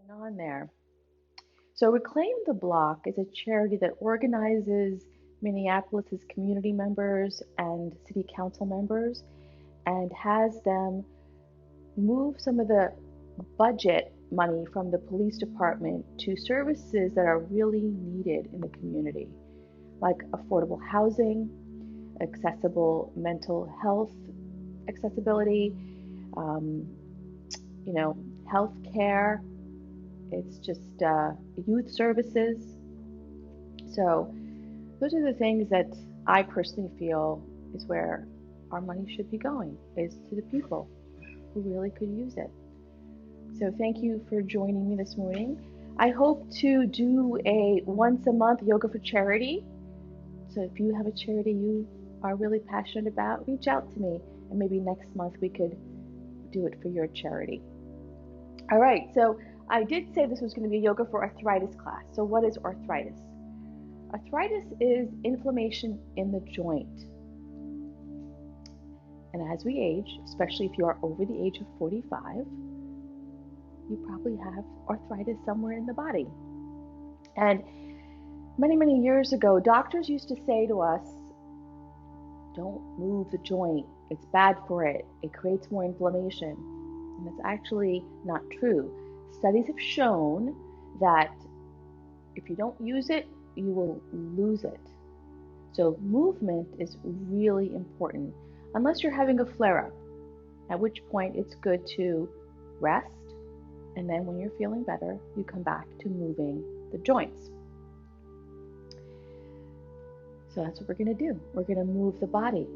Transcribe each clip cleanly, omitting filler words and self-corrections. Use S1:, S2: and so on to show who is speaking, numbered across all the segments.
S1: going on there? So, Reclaim the Block is a charity that organizes Minneapolis's community members and city council members and has them move some of the budget money from the police department to services that are really needed in the community, like affordable housing, accessible mental health accessibility, um, you know, health care. It's just youth services. So those are the things that I personally feel is where our money should be going, is to the people who really could use it. So thank you for joining me this morning. I hope to do a once a month yoga for charity. So if you have a charity you are really passionate about, reach out to me and maybe next month we could do it for your charity. All right, so I did say this was going to be a yoga for arthritis class. So what is arthritis? Arthritis is inflammation in the joint. And as we age, especially if you are over the age of 45, you probably have arthritis somewhere in the body. And many, many years ago, doctors used to say to us, don't move the joint. It's bad for it. It creates more inflammation. And that's actually not true. Studies have shown that if you don't use it, you will lose it. So movement is really important, unless you're having a flare-up, at which point it's good to rest, and then when you're feeling better, you come back to moving the joints. So that's what we're going to do. We're going to move the body.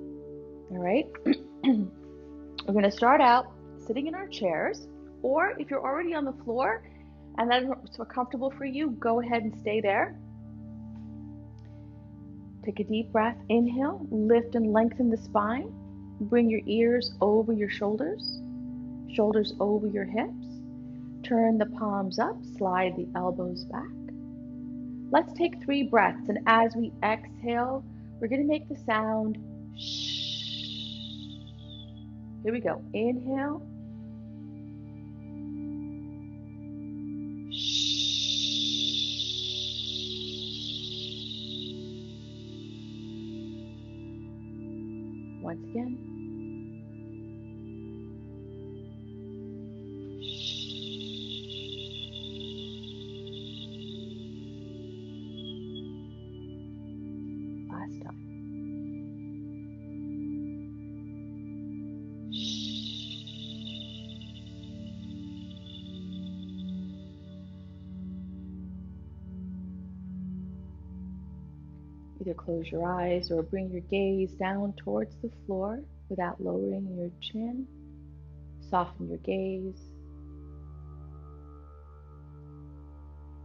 S1: All right? We're going to start out sitting in our chairs, or if you're already on the floor and that's so comfortable for you, go ahead and stay there. Take a deep breath. Inhale, lift and lengthen the spine. Bring your ears over your shoulders, shoulders over your hips. Turn the palms up, slide the elbows back. Let's take 3 breaths, and as we exhale, we're going to make the sound shh. Here we go. Inhale. Once again. Last time. Either close your eyes or bring your gaze down towards the floor without lowering your chin. Soften your gaze.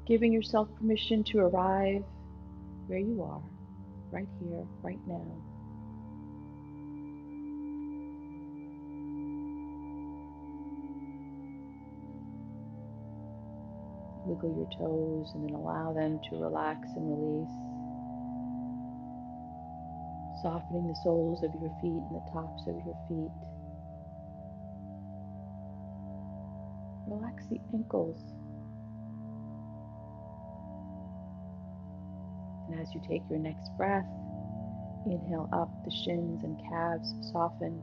S1: Giving yourself permission to arrive where you are, right here, right now. Wiggle your toes and then allow them to relax and release. Softening the soles of your feet and the tops of your feet. Relax the ankles. And as you take your next breath, inhale up, the shins and calves soften.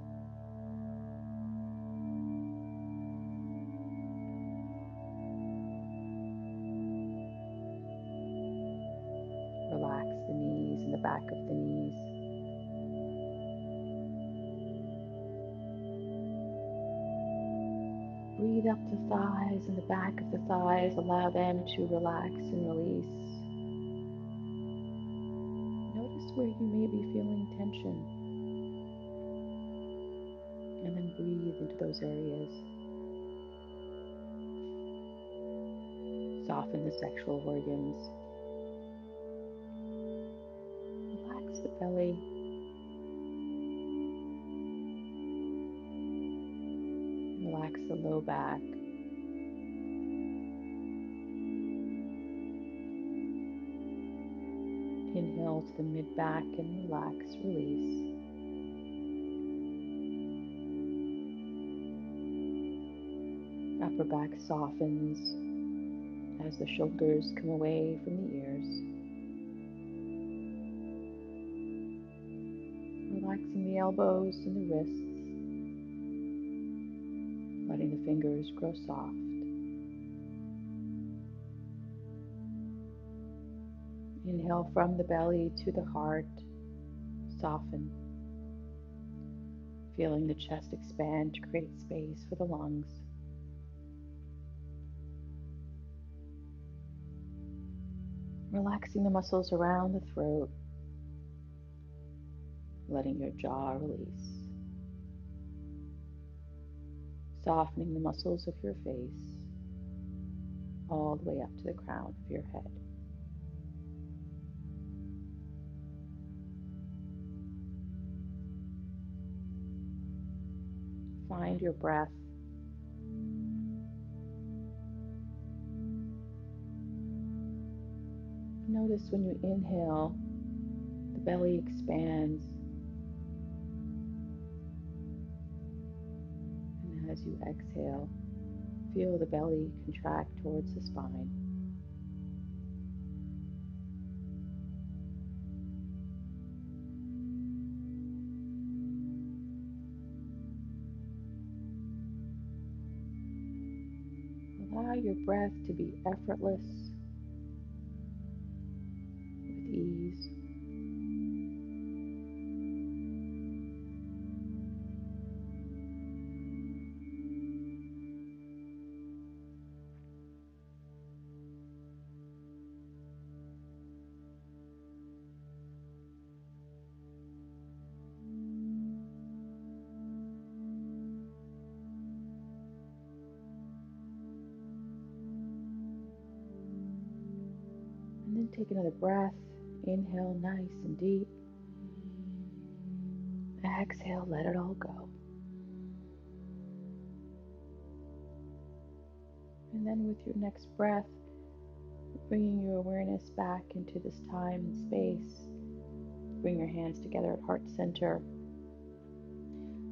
S1: Relax the knees and the back of the knees. Breathe up the thighs and the back of the thighs. Allow them to relax and release. Notice where you may be feeling tension. And then breathe into those areas. Soften the sexual organs. Relax the belly. Relax the low back. Inhale to the mid-back and relax, release. Upper back softens. as the shoulders come away from the ears. Relaxing the elbows and the wrists, letting the fingers grow soft. Inhale from the belly to the heart, soften, feeling the chest expand to create space for the lungs. Relaxing the muscles around the throat, letting your jaw release. Softening the muscles of your face, all the way up to the crown of your head. Find your breath. Notice when you inhale, the belly expands. And as you exhale, feel the belly contract towards the spine. Allow your breath to be effortless, with ease. And then take another breath. Inhale nice and deep. Exhale, let it all go. And then with your next breath, bringing your awareness back into this time and space. Bring your hands together at heart center.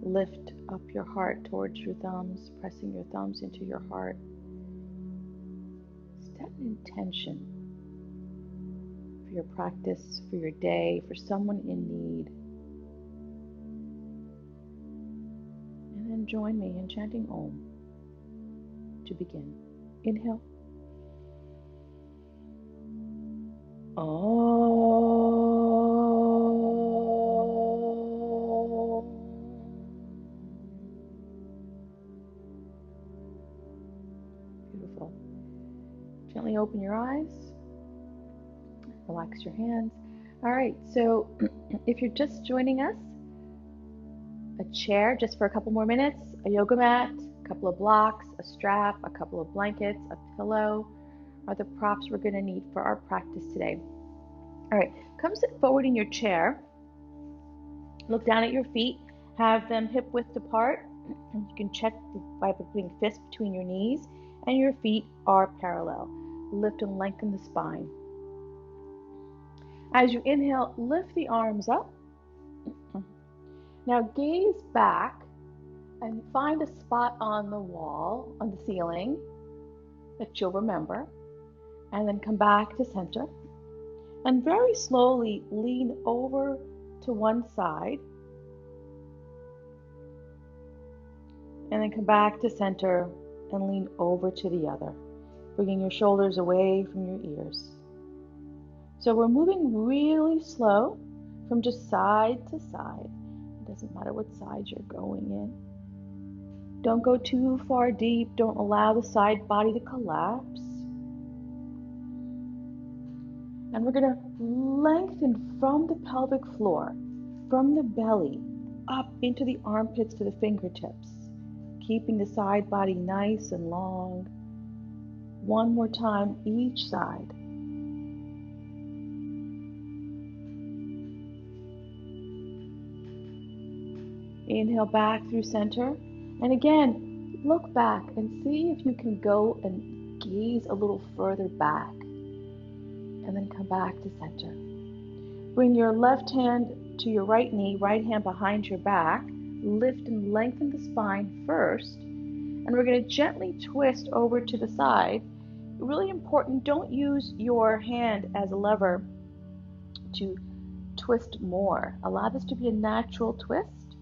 S1: Lift up your heart towards your thumbs, pressing your thumbs into your heart. Set an intention for your practice, for your day, for someone in need. And then join me in chanting Om to begin. Inhale. Om. Beautiful. Gently open your eyes. Relax your hands. All right, so if you're just joining us, a chair just for a couple more minutes, a yoga mat, a couple of blocks, a strap, a couple of blankets, a pillow are the props we're going to need for our practice today. All right, come sit forward in your chair. Look down at your feet. Have them hip width apart. You can check by putting fists between your knees and your feet are parallel. Lift and lengthen the spine. As you inhale, lift the arms up. Now gaze back and find a spot on the wall, on the ceiling, that you'll remember. And then come back to center. And very slowly lean over to one side. And then come back to center and lean over to the other, bringing your shoulders away from your ears. So we're moving really slow from just side to side. It doesn't matter what side you're going in. Don't go too far deep. Don't allow the side body to collapse. And we're going to lengthen from the pelvic floor, from the belly, up into the armpits to the fingertips, keeping the side body nice and long. One more time, each side. Inhale back through center. And again, look back and see if you can go and gaze a little further back. And then come back to center. Bring your left hand to your right knee, right hand behind your back. Lift and lengthen the spine first. And we're going to gently twist over to the side, really important, don't use your hand as a lever to twist more. Allow this to be a natural twist.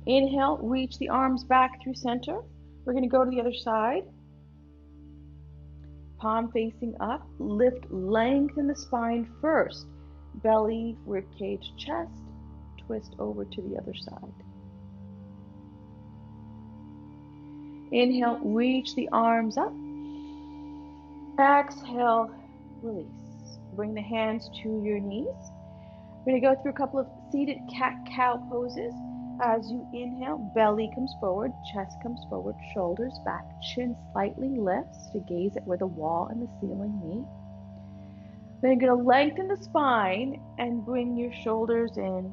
S1: Inhale, reach the arms back through center. We're going to go to the other side. Palm facing up. Lift, lengthen the spine first. Belly, ribcage, chest. Twist over to the other side. Inhale, reach the arms up. Exhale, release. Bring the hands to your knees. We're going to go through a couple of seated cat-cow poses. As you inhale, belly comes forward, chest comes forward, shoulders back, chin slightly lifts to gaze at where the wall and the ceiling meet. Then you're going to lengthen the spine and bring your shoulders in,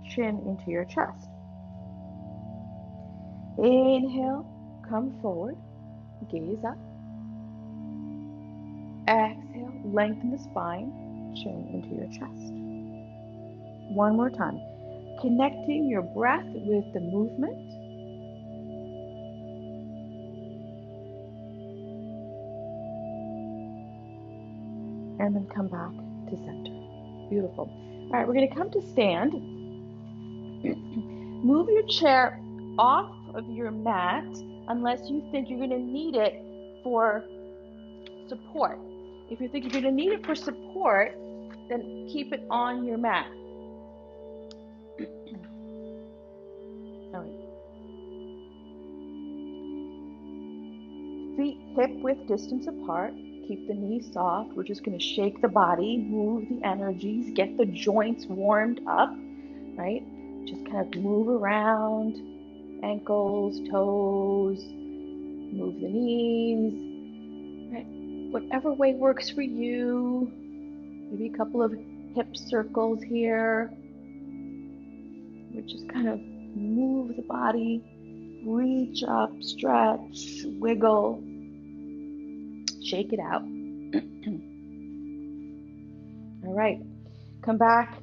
S1: chin into your chest. Inhale, come forward, gaze up. Exhale, lengthen the spine, chin into your chest. One more time. Connecting your breath with the movement. And then come back to center. Beautiful. All right, we're going to come to stand. Move your chair off of your mat unless you think you're going to need it for support. If you think you're going to need it for support, then keep it on your mat. All right. Feet hip-width distance apart. Keep the knees soft. We're just going to shake the body, move the energies, get the joints warmed up, right? Just kind of move around, ankles, toes, move the knees, right? Whatever way works for you. Maybe a couple of hip circles here. We just kind of move the body, reach up, stretch, wiggle, shake it out. All right, come back,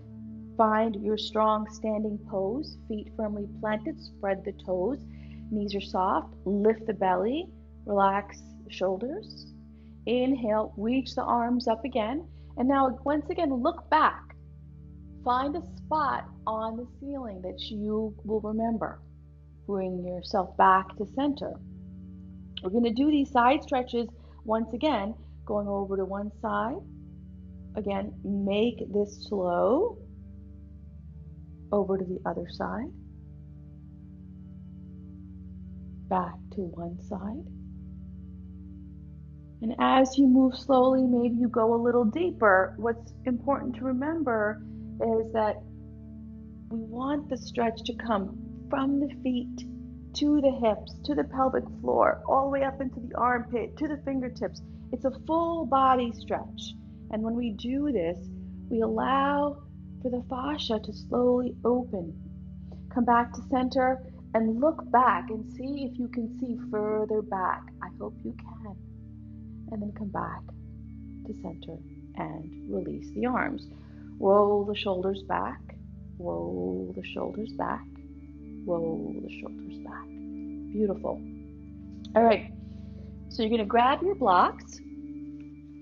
S1: find your strong standing pose, feet firmly planted, spread the toes, knees are soft, lift the belly, relax the shoulders. Inhale, reach the arms up again, and now once again look back. Find a spot on the ceiling that you will remember. Bring yourself back to center. We're going to do these side stretches once again, going over to one side. Again, make this slow. Over to the other side. Back to one side. And as you move slowly, maybe you go a little deeper. What's important to remember is that we want the stretch to come from the feet to the hips, to the pelvic floor, all the way up into the armpit, to the fingertips. It's a full body stretch. And when we do this, we allow for the fascia to slowly open. Come back to center and look back and see if you can see further back. I hope you can. And then come back to center and release the arms. Roll the shoulders back, roll the shoulders back, roll the shoulders back. Beautiful. All right, so you're going to grab your blocks.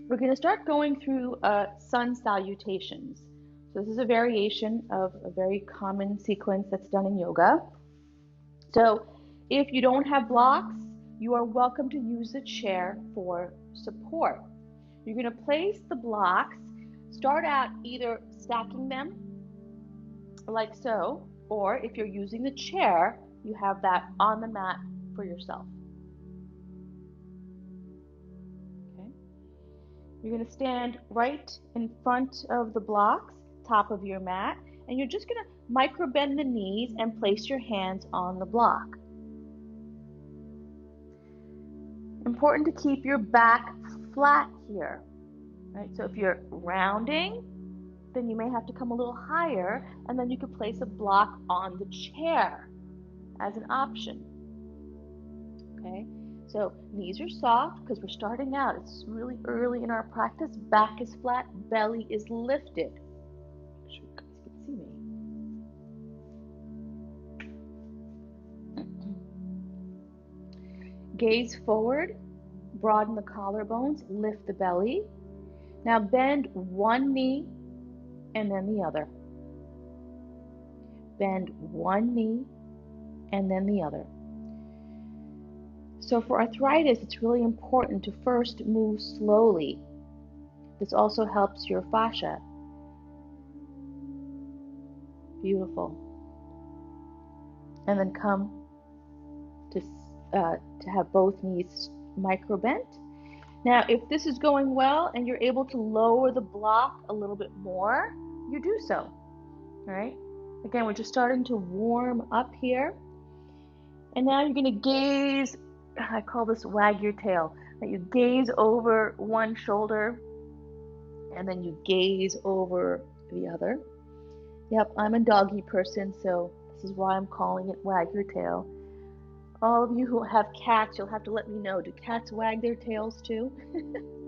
S1: We're going to start going through sun salutations. So this is a variation of a very common sequence that's done in yoga. So if you don't have blocks, you are welcome to use the chair for support. You're going to place the blocks, start out either stacking them like so, or if you're using the chair, you have that on the mat for yourself. Okay. You're going to stand right in front of the blocks, top of your mat, and you're just going to micro bend the knees and place your hands on the block. Important to keep your back flat here, right? So if you're rounding, then you may have to come a little higher, and then you could place a block on the chair as an option. Okay, so knees are soft because we're starting out. It's really early in our practice. Back is flat, belly is lifted. Make sure you guys can see me. Gaze forward, broaden the collarbones, lift the belly. Now bend one knee and then the other. Bend one knee and then the other. So for arthritis, it's really important to first move slowly. This also helps your fascia. Beautiful. And then come to have both knees micro bent. Now, if this is going well and you're able to lower the block a little bit more, you do so. All right. Again, we're just starting to warm up here. And now you're going to gaze. I call this wag your tail. That you gaze over one shoulder and then you gaze over the other. Yep, I'm a doggy person, so this is why I'm calling it wag your tail. All of you who have cats, you'll have to let me know. Do cats wag their tails too? I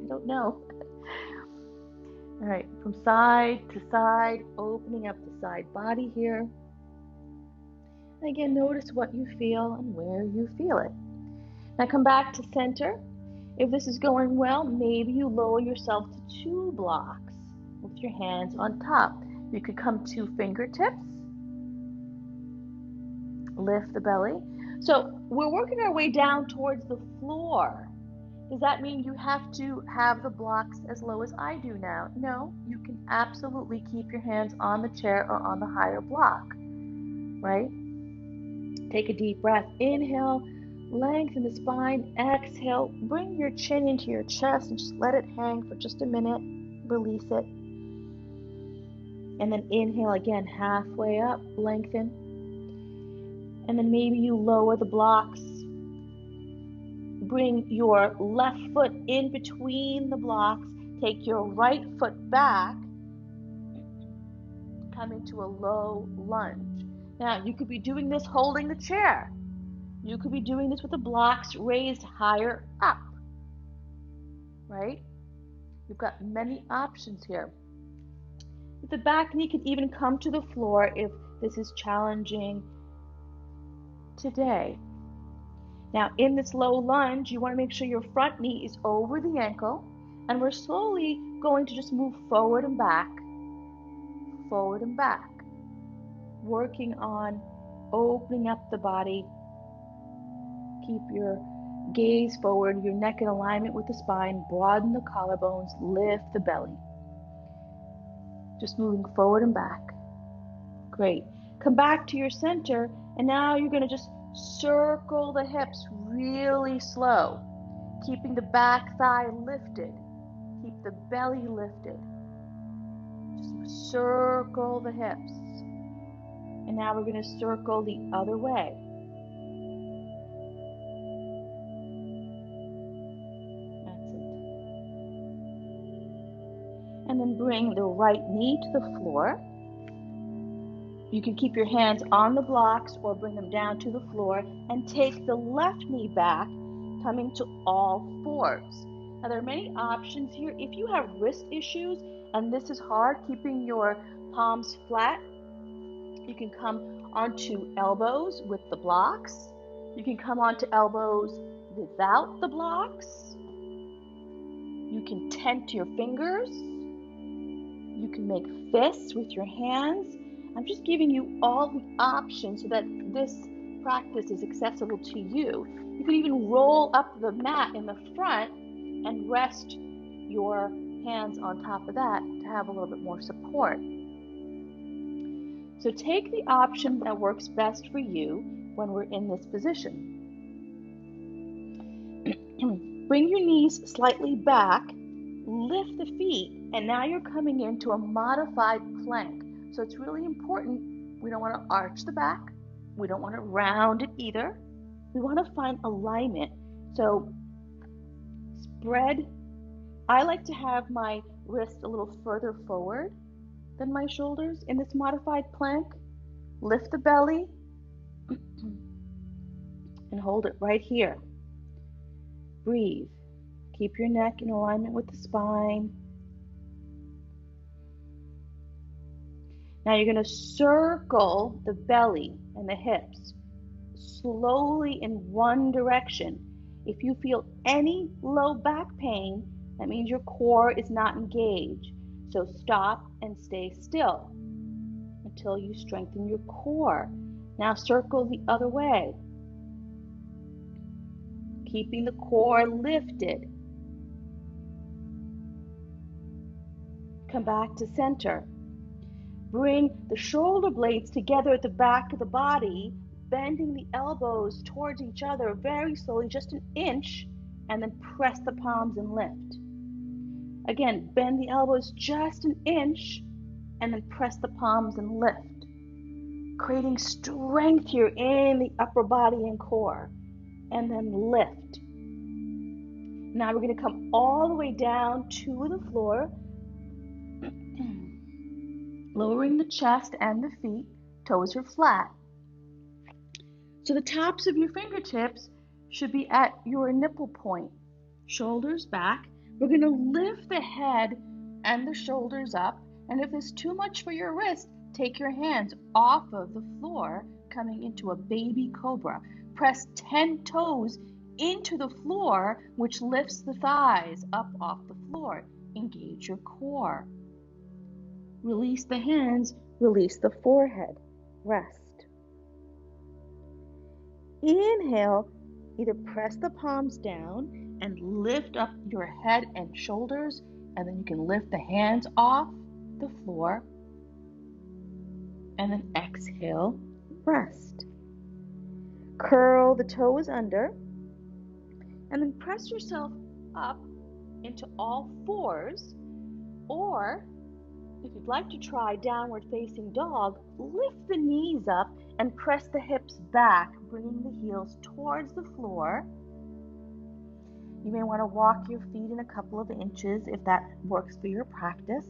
S1: don't know. All right, from side to side, opening up the side body here. And again, notice what you feel and where you feel it. Now come back to center. If this is going well, maybe you lower yourself to 2 blocks with your hands on top. You could come to fingertips. Lift the belly. So we're working our way down towards the floor. Does that mean you have to have the blocks as low as I do now? No, you can absolutely keep your hands on the chair or on the higher block, right? Take a deep breath. Inhale, lengthen the spine. Exhale, bring your chin into your chest and just let it hang for just a minute. Release it. And then inhale again, halfway up, lengthen. And then maybe you lower the blocks. Bring your left foot in between the blocks. Take your right foot back. Come into a low lunge. Now, you could be doing this holding the chair. You could be doing this with the blocks raised higher up. Right? You've got many options here. The back knee can even come to the floor if this is challenging today. Now, in this low lunge, you want to make sure your front knee is over the ankle, and we're slowly going to just move forward and back, working on opening up the body. Keep your gaze forward, your neck in alignment with the spine, broaden the collarbones, lift the belly. Just moving forward and back. Great. Come back to your center, and now you're going to just circle the hips really slow, keeping the back thigh lifted. Keep the belly lifted. Just circle the hips. And now we're going to circle the other way. That's it. And then bring the right knee to the floor. You can keep your hands on the blocks or bring them down to the floor and take the left knee back, coming to all fours. Now, there are many options here. If you have wrist issues and this is hard, keeping your palms flat, you can come onto elbows with the blocks. You can come onto elbows without the blocks. You can tent your fingers. You can make fists with your hands. I'm just giving you all the options so that this practice is accessible to you. You can even roll up the mat in the front and rest your hands on top of that to have a little bit more support. So take the option that works best for you when we're in this position. Bring your knees slightly back, lift the feet, and now you're coming into a modified plank. So it's really important, we don't want to arch the back, we don't want to round it either. We want to find alignment. So spread. I like to have my wrist a little further forward than my shoulders in this modified plank. Lift the belly and hold it right here. Breathe. Keep your neck in alignment with the spine. Now you're going to circle the belly and the hips slowly in one direction. If you feel any low back pain, that means your core is not engaged. So stop and stay still until you strengthen your core. Now circle the other way, keeping the core lifted. Come back to center. Bring the shoulder blades together at the back of the body, bending the elbows towards each other very slowly, just an inch, and then press the palms and lift. Again, bend the elbows just an inch, and then press the palms and lift, creating strength here in the upper body and core, and then lift. Now we're going to come all the way down to the floor, lowering the chest and the feet. Toes are flat. So the tops of your fingertips should be at your nipple point. Shoulders back. We're going to lift the head and the shoulders up. And if it's too much for your wrist, take your hands off of the floor, coming into a baby cobra. Press 10 toes into the floor, which lifts the thighs up off the floor. Engage your core. Release the hands, release the forehead. Rest. Inhale, either press the palms down and lift up your head and shoulders, and then you can lift the hands off the floor. And then exhale, rest. Curl the toes under, and then press yourself up into all fours, or if you'd like to try downward facing dog, lift the knees up and press the hips back, bringing the heels towards the floor. You may want to walk your feet in a couple of inches if that works for your practice.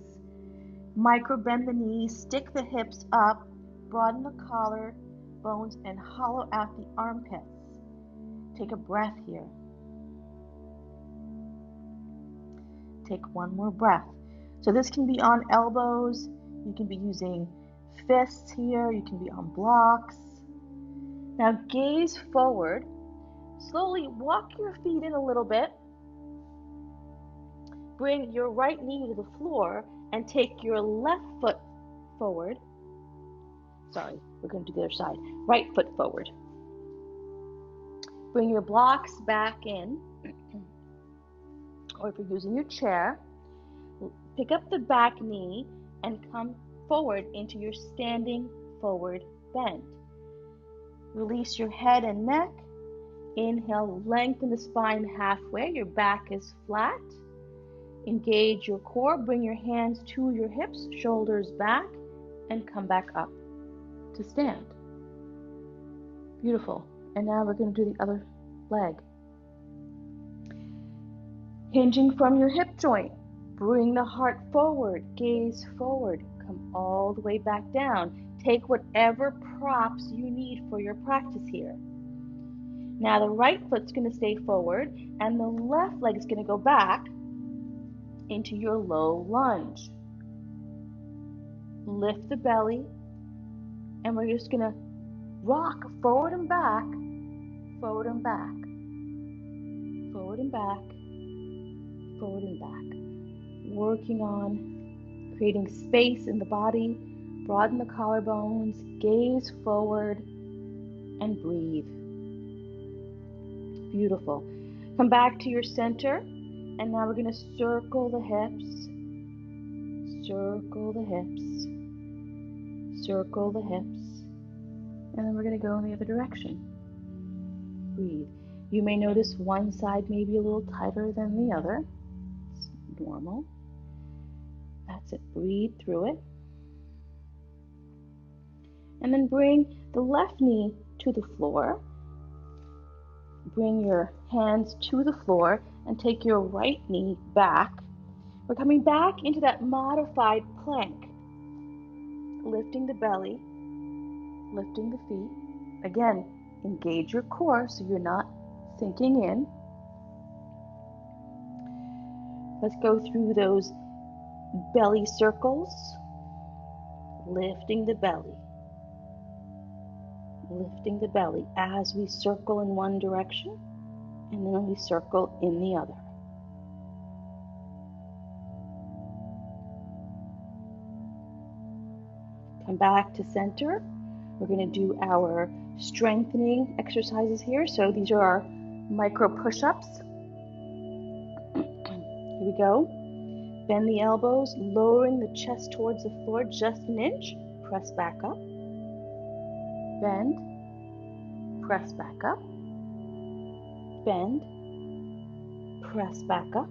S1: Micro bend the knees, stick the hips up, broaden the collar bones, and hollow out the armpits. Take a breath here. Take one more breath. So this can be on elbows, you can be using fists here, you can be on blocks. Now gaze forward. Slowly walk your feet in a little bit. Bring your right knee to the floor and take your left foot forward. Sorry, we're going to do the other side. Right foot forward. Bring your blocks back in, or if you're using your chair, pick up the back knee and come forward into your standing forward bend. Release your head and neck. Inhale, lengthen the spine halfway. Your back is flat. Engage your core. Bring your hands to your hips, shoulders back, and come back up to stand. Beautiful. And now we're going to do the other leg. Hinging from your hip joint. Bring the heart forward, gaze forward, come all the way back down. Take whatever props you need for your practice here. Now the right foot's going to stay forward and the left leg is going to go back into your low lunge. Lift the belly, and we're just going to rock forward and back, forward and back, forward and back, forward and back. Working on creating space in the body, broaden the collarbones, gaze forward, and breathe. Beautiful. Come back to your center, and now we're going to circle the hips, circle the hips, circle the hips, and then we're going to go in the other direction. Breathe. You may notice one side may be a little tighter than the other. It's normal. That's it. Breathe through it. And then bring the left knee to the floor. Bring your hands to the floor and take your right knee back. We're coming back into that modified plank. Lifting the belly, lifting the feet. Again, engage your core so you're not sinking in. Let's go through those belly circles. Lifting the belly. Lifting the belly as we circle in one direction. And then we circle in the other. Come back to center. We're going to do our strengthening exercises here. So these are our micro push-ups. Here we go. Bend the elbows, lowering the chest towards the floor just an inch. Press back up. Bend. Press back up. Bend. Press back up.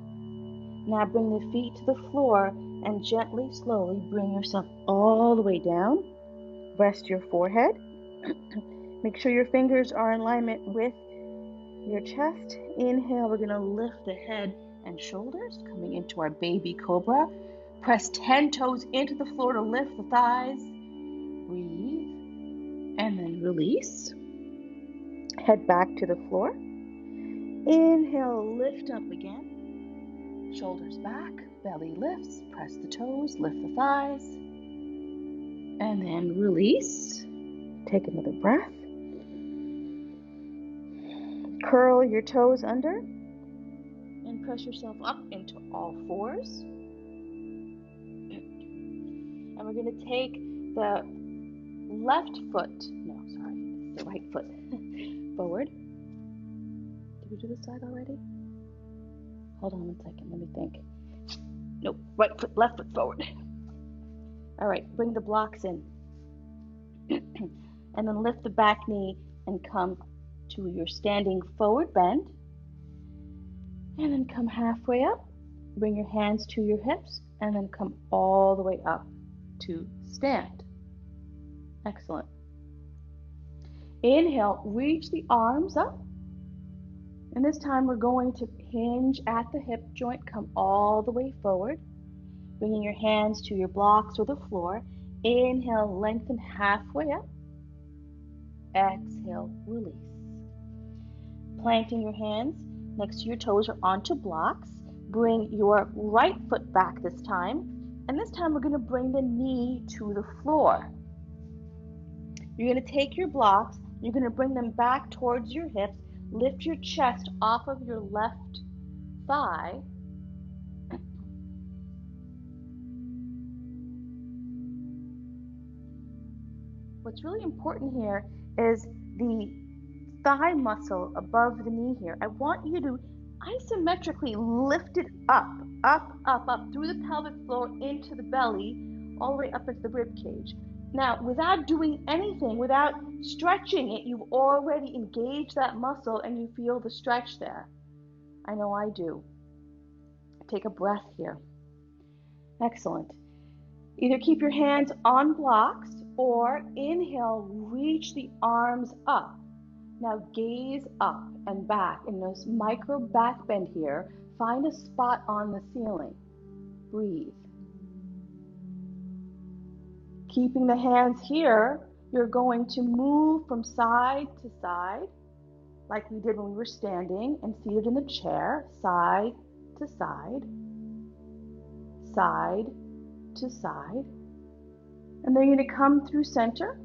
S1: Now bring the feet to the floor and gently, slowly bring yourself all the way down. Rest your forehead. Make sure your fingers are in alignment with your chest. Inhale, we're going to lift the head and shoulders, coming into our baby cobra. Press 10 toes into the floor to lift the thighs. Breathe. And then release. Head back to the floor. Inhale, lift up again. Shoulders back, belly lifts. Press the toes, lift the thighs. And then release. Take another breath. Curl your toes under and press yourself up into all fours. And we're going to take the left foot, the right foot forward. Did we do this side already? Hold on 1 second, let me think. Nope, right foot, left foot forward. All right, bring the blocks in. And then lift the back knee and come to your standing forward bend. And then come halfway up. Bring your hands to your hips and then come all the way up to stand. Excellent. Inhale, reach the arms up. And this time we're going to hinge at the hip joint, come all the way forward. Bringing your hands to your blocks or the floor. Inhale, lengthen halfway up. Exhale, release. Planting your hands next to your toes or onto blocks. Bring your right foot back this time. And this time we're going to bring the knee to the floor. You're going to take your blocks. You're going to bring them back towards your hips. Lift your chest off of your left thigh. What's really important here is the thigh muscle above the knee here. I want you to isometrically lift it up, through the pelvic floor into the belly, all the way up into the rib cage. Now, without doing anything, without stretching it, you've already engaged that muscle and you feel the stretch there. I know I do. Take a breath here. Excellent. Either keep your hands on blocks or inhale, reach the arms up. Now gaze up and back in this micro back bend here. Find a spot on the ceiling. Breathe. Keeping the hands here, you're going to move from side to side, like we did when we were standing and seated in the chair, side to side, side to side. And then you're going to come through center.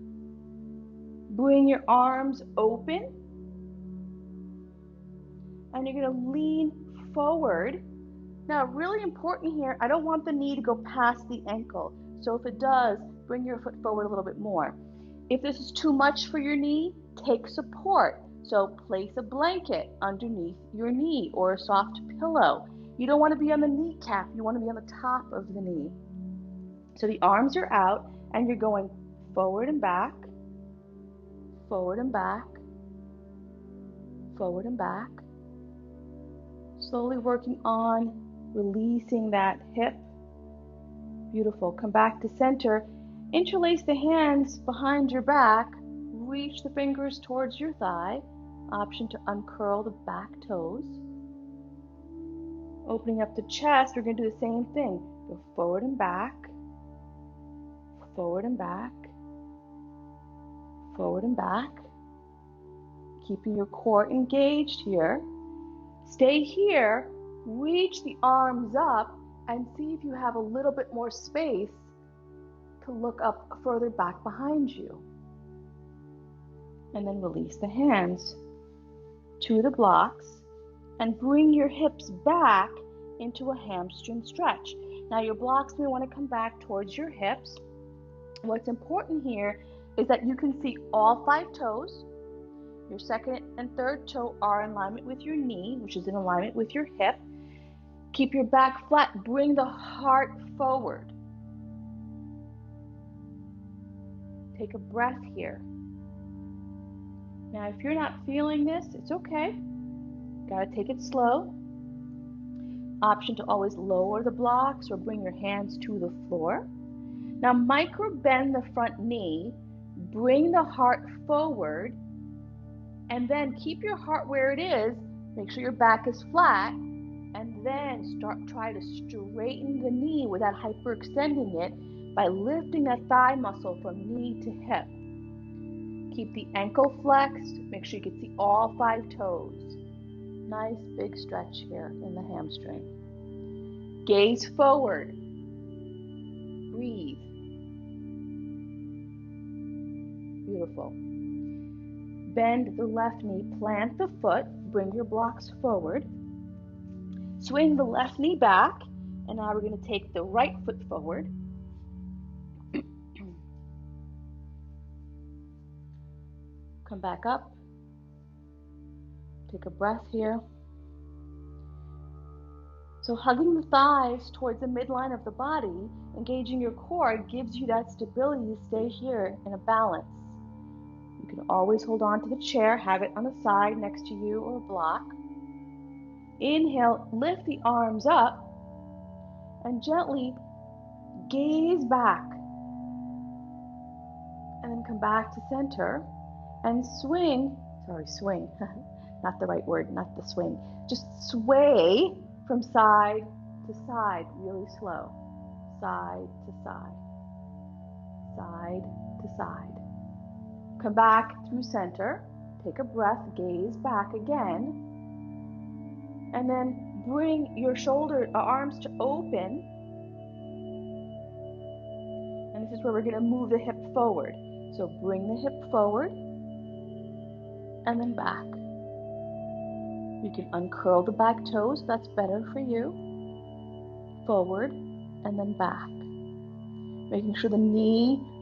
S1: Bring your arms open. And you're going to lean forward. Now, really important here, I don't want the knee to go past the ankle. So if it does, bring your foot forward a little bit more. If this is too much for your knee, take support. So place a blanket underneath your knee or a soft pillow. You don't want to be on the kneecap. You want to be on the top of the knee. So the arms are out and you're going forward and back, forward and back, forward and back. Slowly working on releasing that hip. Beautiful. Come back to center. Interlace the hands behind your back. Reach the fingers towards your thigh. Option to uncurl the back toes. Opening up the chest, we're going to do the same thing. Go forward and back, forward and back, forward and back. Keeping your core engaged here. Stay here, reach the arms up, and see if you have a little bit more space to look up further back behind you. And then release the hands to the blocks. and bring your hips back into a hamstring stretch. Now your blocks may want to come back towards your hips. What's important here is that you can see all 5 toes. Your second and third toe are in alignment with your knee, which is in alignment with your hip. Keep your back flat. Bring the heart forward. Take a breath here. Now, if you're not feeling this, it's okay. Gotta take it slow. Option to always lower the blocks or bring your hands to the floor. Now, micro bend the front knee. Bring the heart forward. And then keep your heart where it is. Make sure your back is flat. And then try to straighten the knee without hyperextending it by lifting that thigh muscle from knee to hip. Keep the ankle flexed. Make sure you can see all 5 toes. Nice big stretch here in the hamstring. Gaze forward. Breathe. Beautiful. Bend the left knee, plant the foot, bring your blocks forward. Swing the left knee back, and now we're going to take the right foot forward. Come back up. Take a breath here. So hugging the thighs towards the midline of the body, engaging your core, gives you that stability to stay here in a balance. You can always hold on to the chair, have it on the side next to you or a block. Inhale, lift the arms up and gently gaze back. And then come back to center and swing, not the right word, not the swing. Just sway from side to side, really slow. Side to side, side to side. Come back through center, take a breath, gaze back again. And then bring your arms to open. And this is where we're going to move the hip forward. So bring the hip forward and then back. You can uncurl the back toes, that's better for you. Forward and then back. Making sure the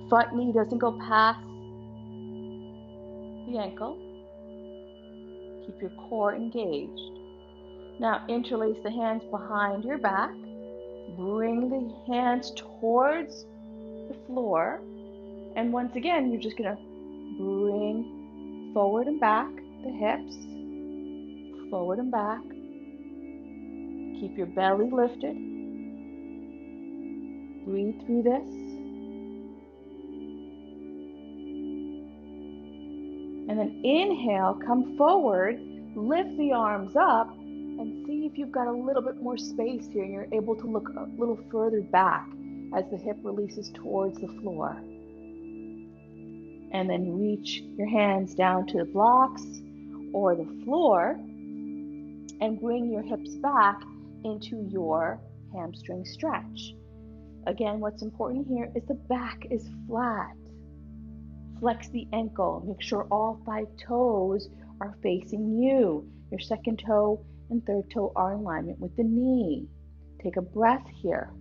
S1: front knee doesn't go past the ankle. Keep your core engaged. Now interlace the hands behind your back. Bring the hands towards the floor. And once again, you're just going to bring forward and back the hips. Forward and back. Keep your belly lifted. Breathe through this. And then inhale, come forward, lift the arms up, and see if you've got a little bit more space here and you're able to look a little further back as the hip releases towards the floor. And then reach your hands down to the blocks or the floor and bring your hips back into your hamstring stretch. Again, what's important here is the back is flat. Flex the ankle. Make sure all 5 toes are facing you. Your second toe and third toe are in alignment with the knee. Take a breath here.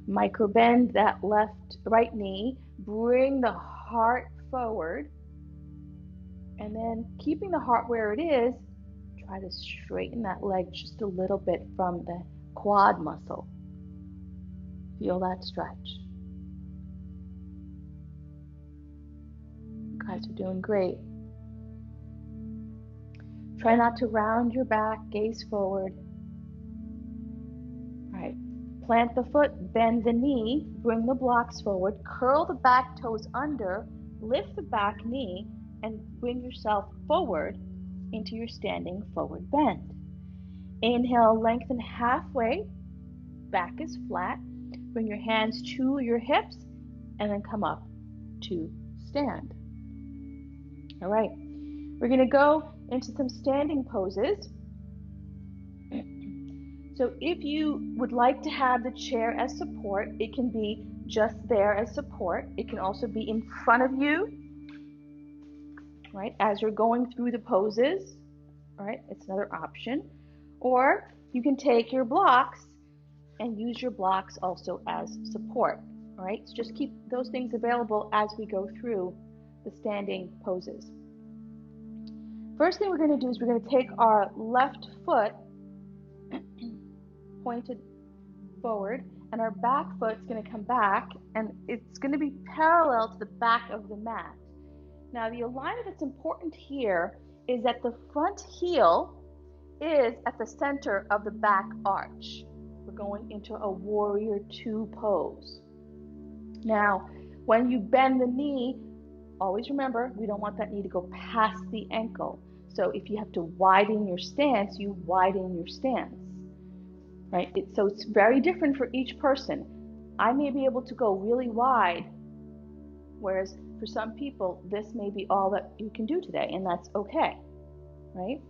S1: Micro bend that right knee. Bring the heart forward. And then keeping the heart where it is, try to straighten that leg just a little bit from the quad muscle. Feel that stretch. You guys are doing great. Try not to round your back, gaze forward. All right. Plant the foot, bend the knee, bring the blocks forward, curl the back toes under, lift the back knee, and bring yourself forward into your standing forward bend. Inhale, lengthen halfway, back is flat. Bring your hands to your hips and then come up to stand. All right, we're going to go into some standing poses. So if you would like to have the chair as support, it can be just there as support. It can also be in front of you right? As you're going through the poses, right? It's another option. Or you can take your blocks and use your blocks also as support, right? So just keep those things available as we go through the standing poses. First thing we're going to do is we're going to take our left foot pointed forward, and our back foot's going to come back, and it's going to be parallel to the back of the mat. Now, the alignment that's important here is that the front heel is at the center of the back arch. We're going into a warrior two pose. Now, when you bend the knee, always remember, we don't want that knee to go past the ankle. So if you have to widen your stance, you widen your stance, right? So it's very different for each person. I may be able to go really wide, whereas for some people, this may be all that you can do today, and that's okay, right?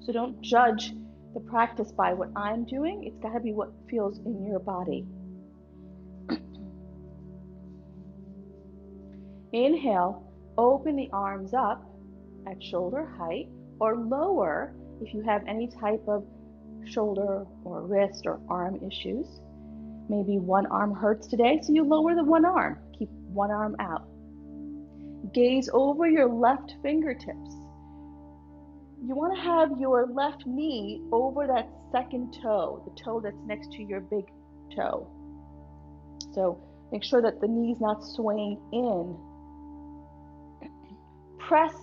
S1: So don't judge the practice by what I'm doing. It's got to be what feels in your body. Inhale, open the arms up at shoulder height or lower if you have any type of shoulder or wrist or arm issues. Maybe one arm hurts today, so you lower the one arm. Keep one arm out. Gaze over your left fingertips. You want to have your left knee over that second toe, the toe that's next to your big toe. So make sure that the knee's not swaying in. Press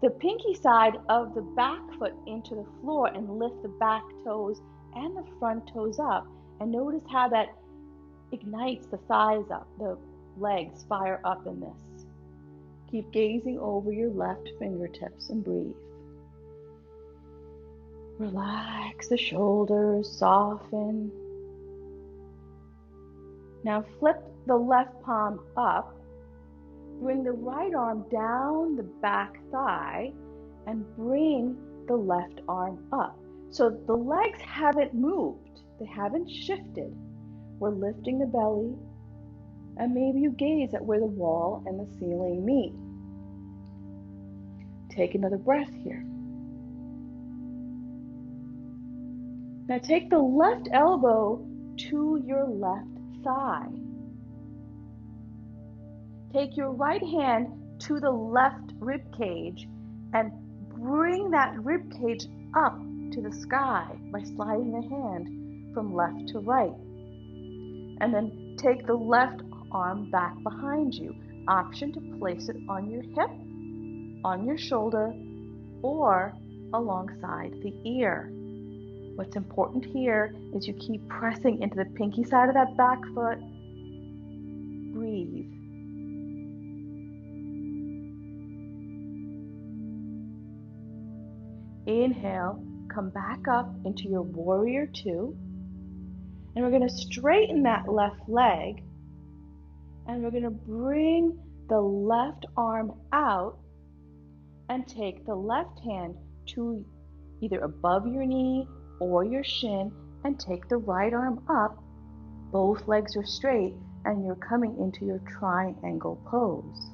S1: the pinky side of the back foot into the floor and lift the back toes and the front toes up. And notice how that ignites the thighs up, the legs fire up in this. Keep gazing over your left fingertips and breathe. Relax the shoulders, soften. Now flip the left palm up. Bring the right arm down the back thigh and bring the left arm up. So the legs haven't moved. They haven't shifted. We're lifting the belly, and maybe you gaze at where the wall and the ceiling meet. Take another breath here. Now take the left elbow to your left thigh. Take your right hand to the left rib cage and bring that rib cage up to the sky by sliding the hand from left to right. And then take the left arm back behind you. Option to place it on your hip, on your shoulder, or alongside the ear. What's important here is you keep pressing into the pinky side of that back foot. Breathe. Inhale, come back up into your warrior two. And we're going to straighten that left leg. And we're going to bring the left arm out and take the left hand to either above your knee or your shin and take the right arm up. Both legs are straight and you're coming into your triangle pose.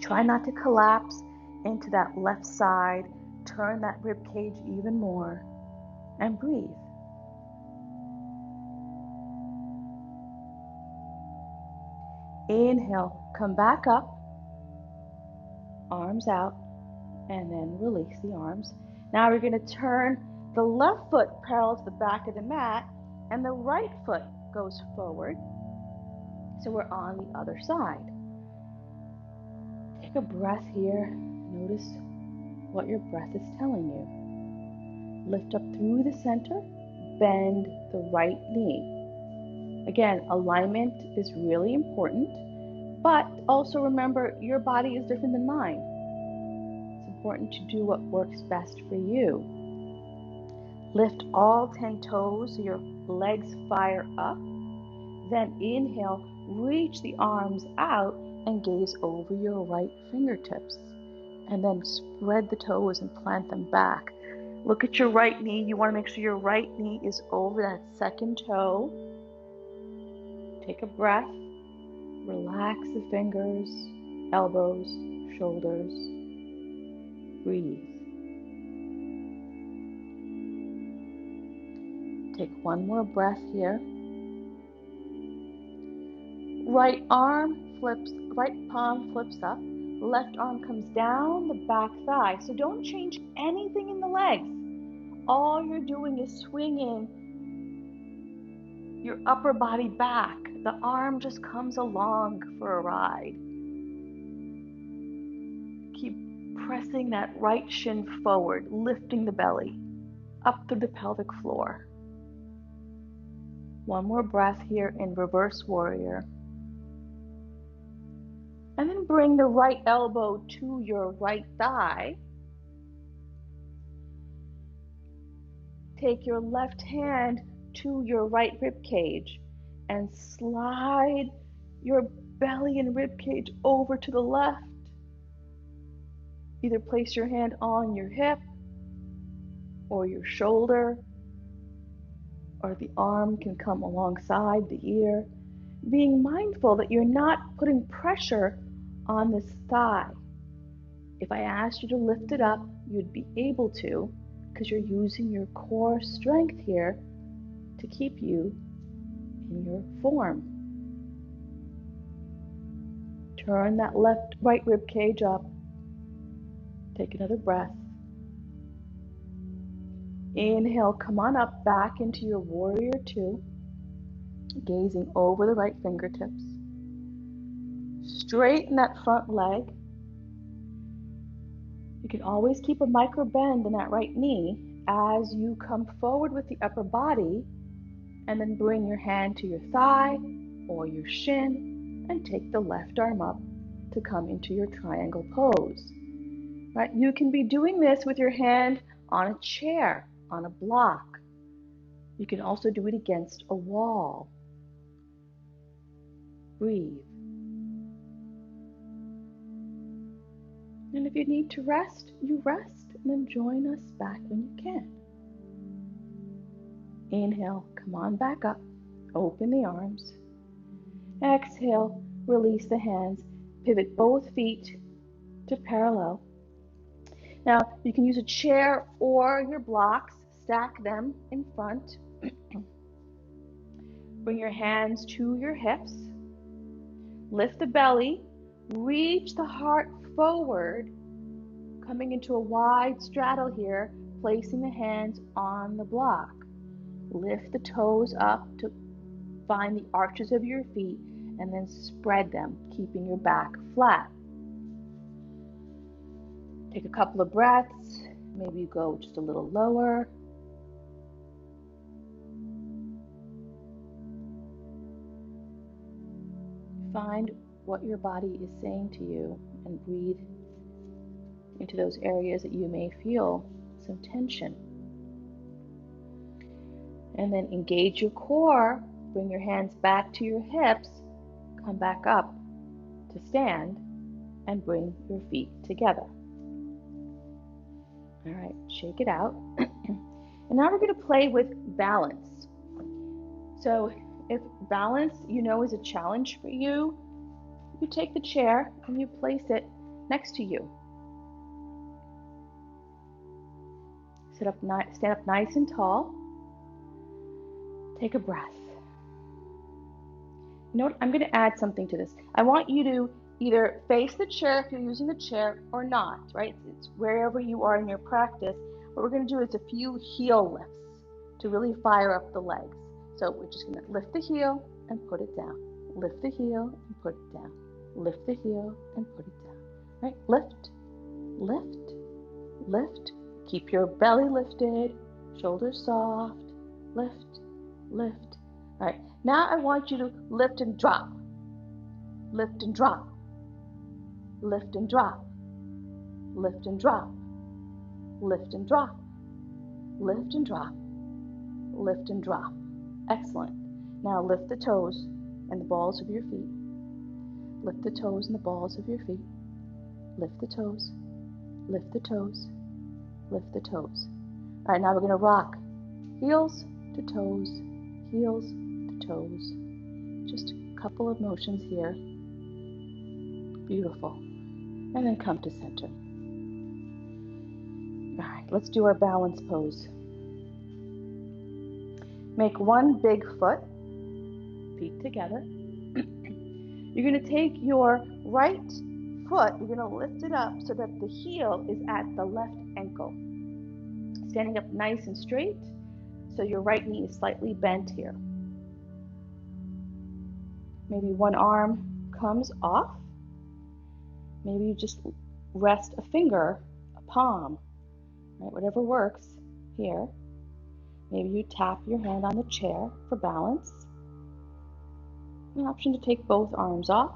S1: Try not to collapse into that left side. Turn that rib cage even more and breathe. Inhale, come back up, arms out, and then release the arms. Now we're going to turn the left foot parallel to the back of the mat and the right foot goes forward. So we're on the other side. Take a breath here. Notice what your breath is telling you. Lift up through the center, bend the right knee. Again, alignment is really important, but also remember your body is different than mine. It's important to do what works best for you. Lift all 10 toes so your legs fire up. Then inhale, reach the arms out and gaze over your right fingertips. And then spread the toes and plant them back. Look at your right knee. You want to make sure your right knee is over that second toe. Take a breath. Relax the fingers. elbows, shoulders. Breathe. Take one more breath here. Right palm flips up. Left arm comes down the back thigh. So don't change anything in the legs. All you're doing is swinging your upper body back. The arm just comes along for a ride. Keep pressing that right shin forward, lifting the belly up through the pelvic floor. One more breath here in reverse warrior. And then bring the right elbow to your right thigh. Take your left hand to your right rib cage and slide your belly and rib cage over to the left. Either place your hand on your hip or your shoulder, or the arm can come alongside the ear, being mindful that you're not putting pressure on this thigh. If I asked you to lift it up, you'd be able to, because you're using your core strength here to keep you in your form. Turn that right rib cage up. Take another breath. Inhale, come on up back into your warrior two, gazing over the right fingertips. Straighten that front leg. You can always keep a micro bend in that right knee as you come forward with the upper body, and then bring your hand to your thigh or your shin and take the left arm up to come into your triangle pose. Right? You can be doing this with your hand on a chair, on a block. You can also do it against a wall. Breathe. And if you need to rest, you rest, and then join us back when you can. Inhale, come on back up. Open the arms. Exhale, release the hands. Pivot both feet to parallel. Now, you can use a chair or your blocks. Stack them in front. Bring your hands to your hips. Lift the belly. Reach the heart forward, coming into a wide straddle here, placing the hands on the block. Lift the toes up to find the arches of your feet, and then spread them, keeping your back flat. Take a couple of breaths. Maybe you go just a little lower. Find what your body is saying to you and breathe into those areas that you may feel some tension. And then engage your core. Bring your hands back to your hips. Come back up to stand and bring your feet together. All right, shake it out. And now we're going to play with balance. So if balance, is a challenge for you, you take the chair and you place it next to you. Stand up nice and tall. Take a breath. You know what? I'm going to add something to this. I want you to either face the chair if you're using the chair or not, right? It's wherever you are in your practice. What we're going to do is a few heel lifts to really fire up the legs. So we're just going to lift the heel and put it down. Lift the heel and put it down. Lift the heel and put it down. Right? Lift, lift, lift. Keep your belly lifted, shoulders soft. Lift, lift. All right. Now I want you to lift and drop. Lift and drop. Lift and drop. Lift and drop. Lift and drop. Lift and drop. Lift and drop. Excellent. Now lift the toes and the balls of your feet. Lift the toes and the balls of your feet. Lift the toes. Lift the toes. Lift the toes. All right, now we're going to rock. Heels to toes. Heels to toes. Just a couple of motions here. Beautiful. And then come to center. All right, let's do our balance pose. Make one big foot, feet together. You're going to take your right foot, you're going to lift it up so that the heel is at the left ankle. Standing up nice and straight, so your right knee is slightly bent here. Maybe one arm comes off. Maybe you just rest a finger, a palm, right? Whatever works here. Maybe you tap your hand on the chair for balance. An option to take both arms off.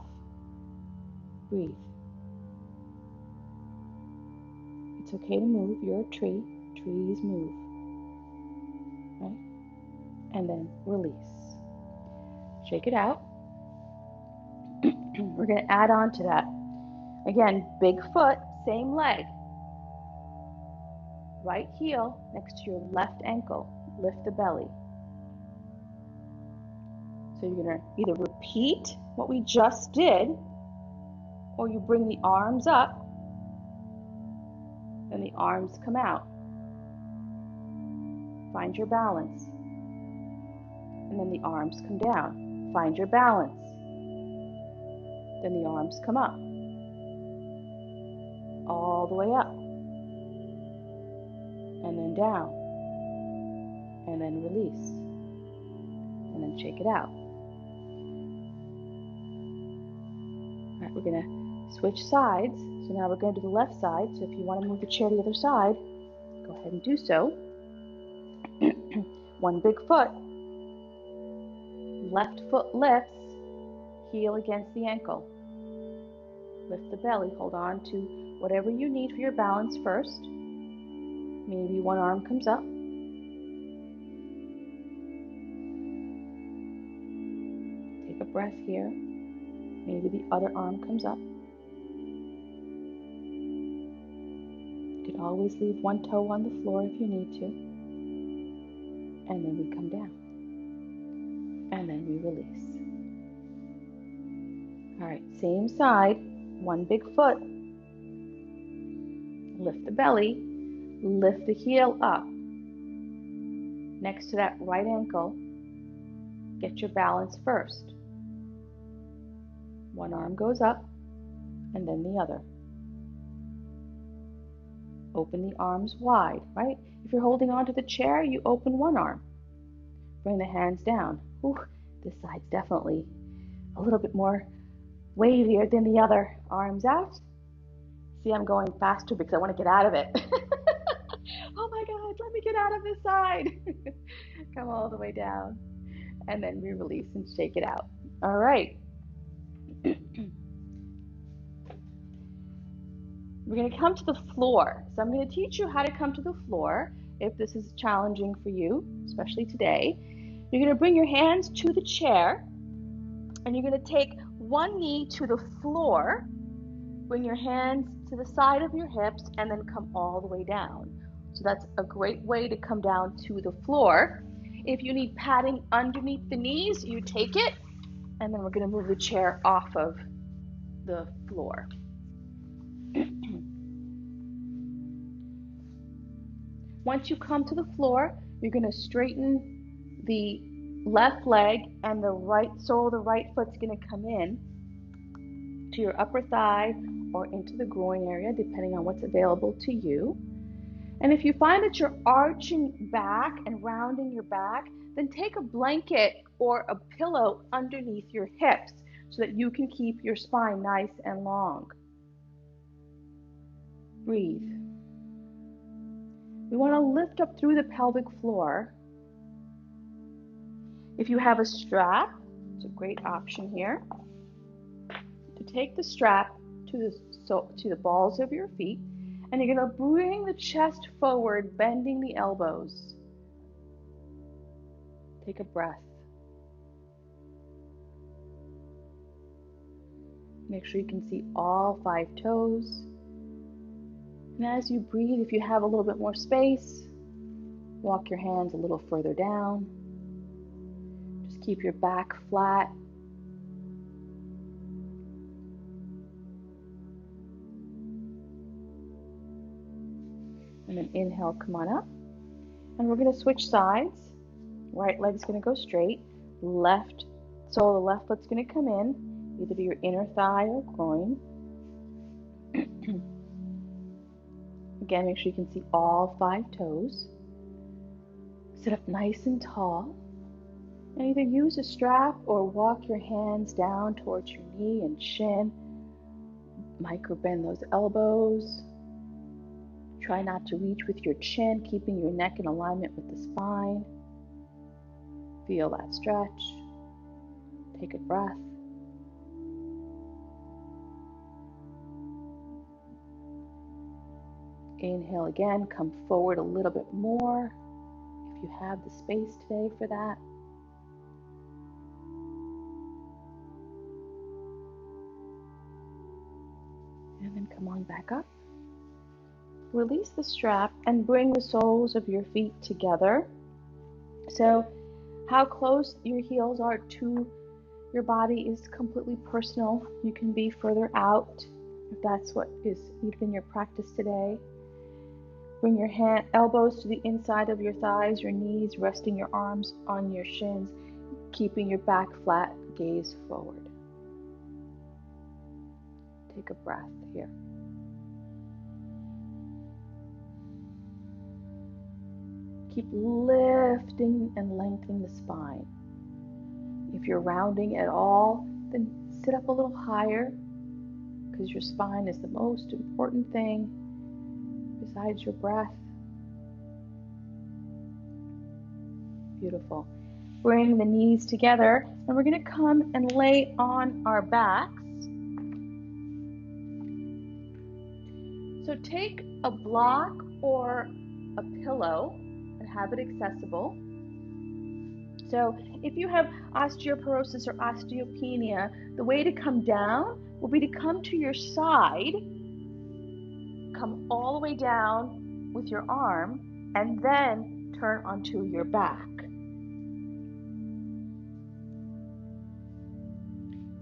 S1: Breathe. It's okay to move. You're a tree. Trees move. Right? And then release. Shake it out. We're going to add on to that. Again, big foot, same leg. Right heel next to your left ankle. Lift the belly. So you're going to either repeat what we just did, or you bring the arms up, then the arms come out. Find your balance. And then the arms come down. Find your balance. Then the arms come up. All the way up. And then down. And then release. And then shake it out. All right, we're going to switch sides. So now we're going to do the left side. So if you want to move the chair to the other side, go ahead and do so. One big foot. Left foot lifts. Heel against the ankle. Lift the belly. Hold on to whatever you need for your balance first. Maybe one arm comes up. Take a breath here. Maybe the other arm comes up. You can always leave one toe on the floor if you need to. And then we come down. And then we release. All right, same side. One big foot. Lift the belly. Lift the heel up. Next to that right ankle, get your balance first. One arm goes up, and then the other. Open the arms wide, right? If you're holding onto the chair, you open one arm. Bring the hands down. Ooh, this side's definitely a little bit more wavier than the other. Arms out. See, I'm going faster because I want to get out of it. Oh my God, let me get out of this side. Come all the way down. And then we release and shake it out. All right. We're going to come to the floor. So I'm going to teach you how to come to the floor if this is challenging for you, especially today. You're going to bring your hands to the chair, and you're going to take one knee to the floor, bring your hands to the side of your hips, and then come all the way down. So that's a great way to come down to the floor. If you need padding underneath the knees, you take it, and then we're going to move the chair off of the floor. Once you come to the floor, you're going to straighten the left leg, and the right sole of the right foot's going to come in to your upper thigh or into the groin area, depending on what's available to you. And if you find that you're arching back and rounding your back, then take a blanket or a pillow underneath your hips so that you can keep your spine nice and long. Breathe. We want to lift up through the pelvic floor. If you have a strap, it's a great option here to take the strap to the balls of your feet, and you're going to bring the chest forward, bending the elbows. Take a breath. Make sure you can see all 5 toes. And as you breathe, if you have a little bit more space, walk your hands a little further down. Just keep your back flat. And then inhale, come on up. And we're going to switch sides. Right leg's going to go straight. Left sole, the left foot's going to come in, either to your inner thigh or groin. Again, make sure you can see all 5 toes. Sit up nice and tall. And either use a strap or walk your hands down towards your knee and shin. Micro bend those elbows. Try not to reach with your chin, keeping your neck in alignment with the spine. Feel that stretch. Take a breath. Inhale again, come forward a little bit more if you have the space today for that. And then come on back up. Release the strap and bring the soles of your feet together. So how close your heels are to your body is completely personal. You can be further out if that's what is needed in your practice today. Bring your elbows to the inside of your thighs, your knees, resting your arms on your shins, keeping your back flat, gaze forward. Take a breath here. Keep lifting and lengthening the spine. If you're rounding at all, then sit up a little higher, because your spine is the most important thing besides your breath. Beautiful. Bring the knees together, and we're going to come and lay on our backs. So take a block or a pillow and have it accessible. So if you have osteoporosis or osteopenia, the way to come down will be to come to your side, come all the way down with your arm, and then turn onto your back.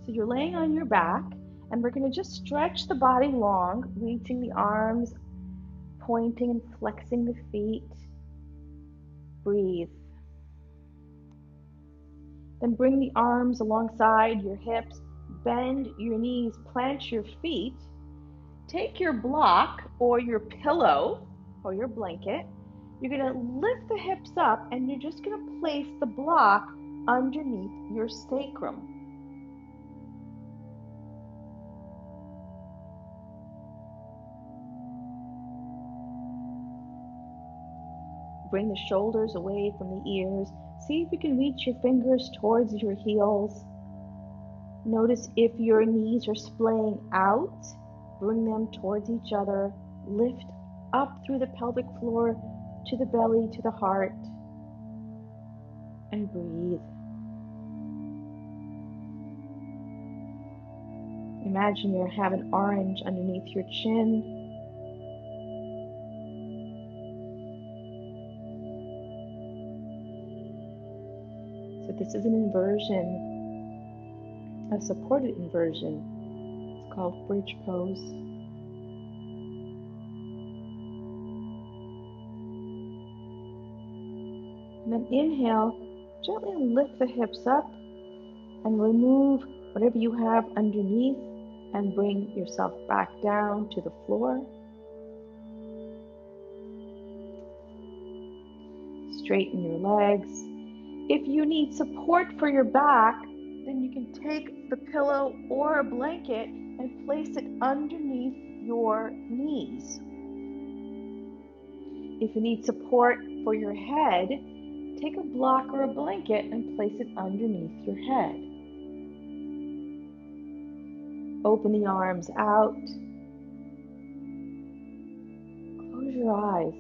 S1: So you're laying on your back, and we're going to just stretch the body long, reaching the arms, pointing and flexing the feet. Breathe. Then bring the arms alongside your hips, bend your knees, plant your feet. Take your block or your pillow or your blanket. You're going to lift the hips up, and you're just going to place the block underneath your sacrum. Bring the shoulders away from the ears. See if you can reach your fingers towards your heels. Notice if your knees are splaying out. Bring them towards each other. Lift up through the pelvic floor to the belly, to the heart. And breathe. Imagine you have an orange underneath your chin. So this is an inversion, a supported inversion. It's called bridge pose. And then inhale, gently lift the hips up and remove whatever you have underneath and bring yourself back down to the floor. Straighten your legs. If you need support for your back, then you can take the pillow or a blanket and place it underneath your knees. If you need support for your head, take a block or a blanket and place it underneath your head. Open the arms out. Close your eyes.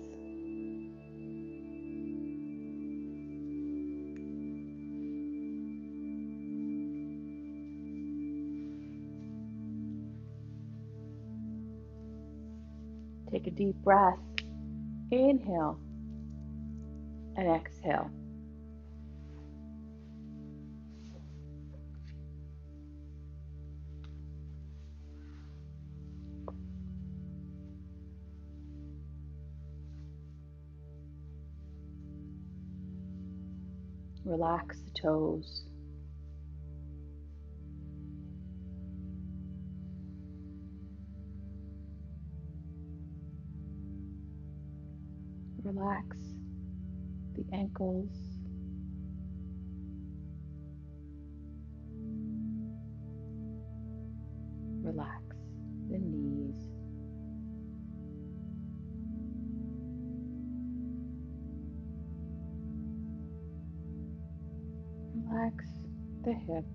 S1: Take a deep breath. Inhale and exhale. Relax the toes. Relax the ankles. Relax the knees. Relax the hips.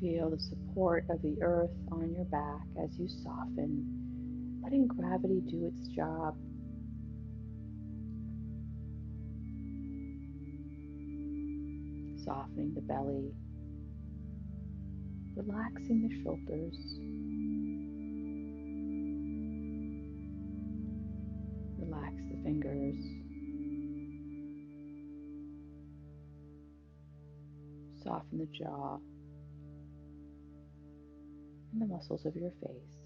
S1: Feel the support of the earth on your back as you soften, letting gravity do its job. Softening the belly, relaxing the shoulders, relax the fingers, soften the jaw and the muscles of your face.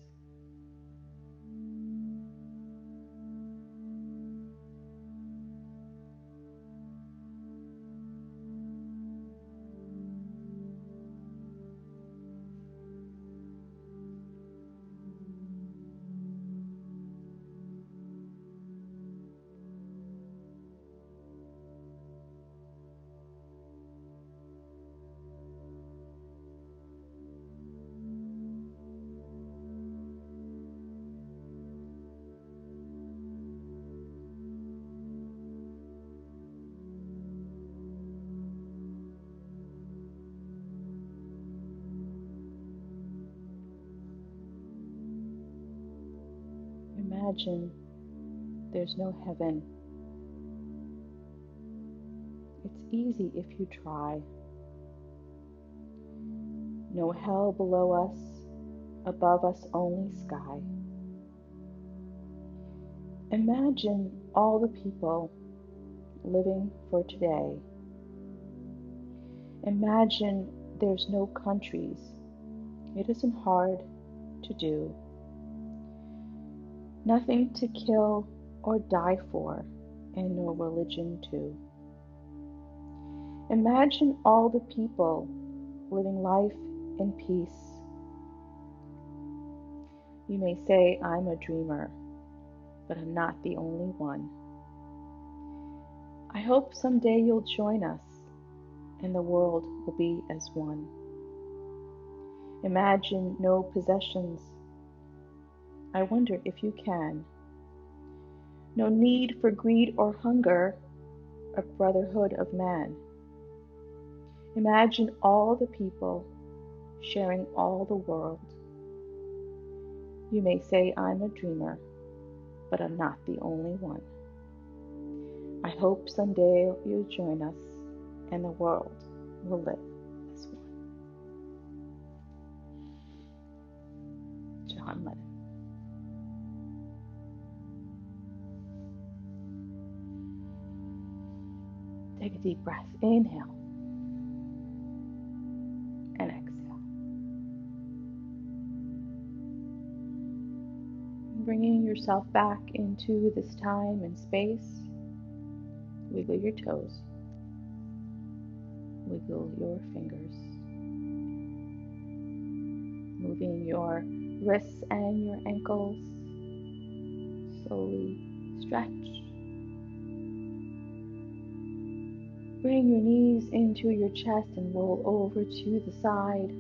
S1: Imagine there's no heaven. It's easy if you try. No hell below us, above us only sky. Imagine all the people living for today. Imagine there's no countries. It isn't hard to do. Nothing to kill or die for, and no religion too. Imagine all the people living life in peace. You may say I'm a dreamer, but I'm not the only one. I hope someday you'll join us and the world will be as one. Imagine no possessions. I wonder if you can. No need for greed or hunger, a brotherhood of man. Imagine all the people sharing all the world. You may say I'm a dreamer, but I'm not the only one. I hope someday you'll join us and the world will live as one. John Lennon. Take a deep breath. Inhale and exhale. Bringing yourself back into this time and space. Wiggle your toes. Wiggle your fingers. Moving your wrists and your ankles. Slowly stretch. Bring your knees into your chest and roll over to the side.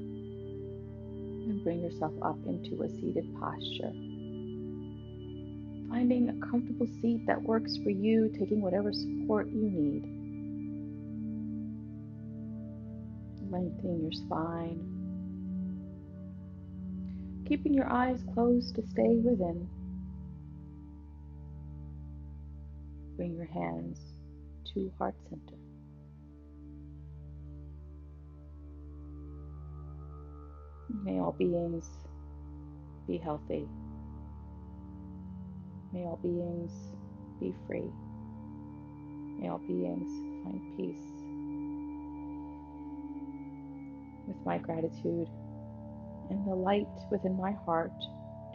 S1: And bring yourself up into a seated posture. Finding a comfortable seat that works for you, taking whatever support you need. Lengthening your spine. Keeping your eyes closed to stay within. Bring your hands to heart center. May all beings be healthy. May all beings be free. May all beings find peace. With my gratitude and the light within my heart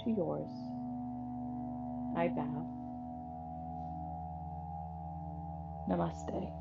S1: to yours, I bow. Namaste.